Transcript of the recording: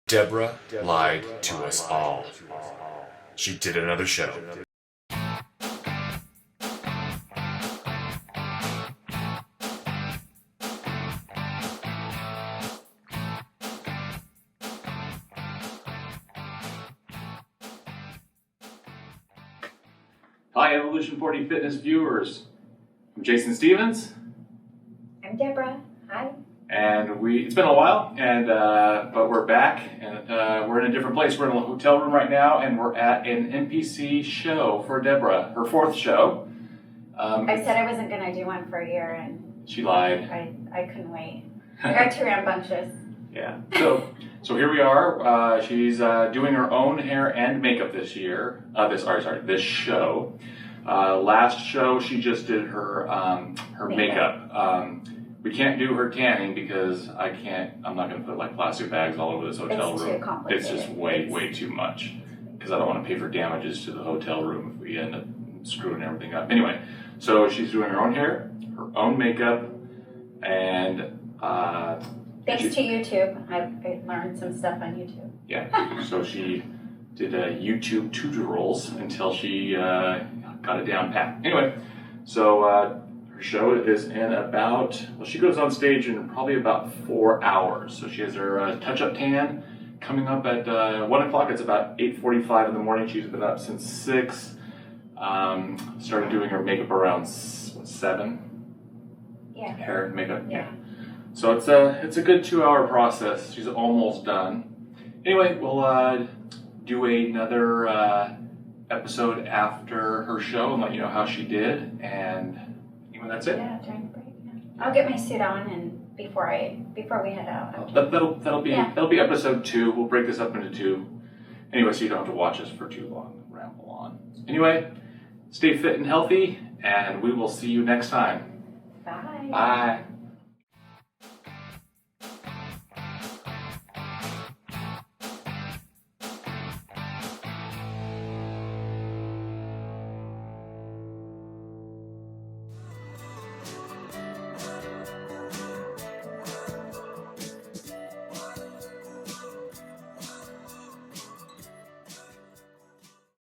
Debra lied to us all. She did another show. Hi, Evolution 40 Fitness viewers. I'm Jason Stevens. I'm Debra. Hi. And it's been a while, but we're back, and we're in a different place. We're in a hotel room right now, and we're at an NPC show for Debra, her fourth show. I said I wasn't going to do one for a year, and she lied. I couldn't wait. I got too rambunctious. Yeah. So here we are. She's doing her own hair and makeup this year. This show. Last show she just did her makeup. We can't do her tanning because I'm not going to put like plastic bags all over this hotel room. Too complicated. It's just way too much because I don't want to pay for damages to the hotel room if we end up screwing everything up. Anyway, so she's doing her own hair, her own makeup, and thanks to YouTube, I learned some stuff on YouTube. Yeah, so she did YouTube tutorials until she got it down pat. Anyway, so her show is in she goes on stage in probably about 4 hours. So she has her touch-up tan coming up at 1 o'clock. It's about 8:45 in the morning. She's been up since 6. Started doing her makeup around 7. Yeah. Hair and makeup. Yeah. So it's a good 2-hour process. She's almost done. Anyway, we'll do another episode after her show and let you know how she did. And anyway, that's it. Yeah, during the break. Yeah. I'll get my suit on and before we head out. That'll be episode 2. We'll break this up into 2. Anyway, so you don't have to watch us for too long. Ramble on. Anyway, stay fit and healthy, and we will see you next time. Bye. Bye.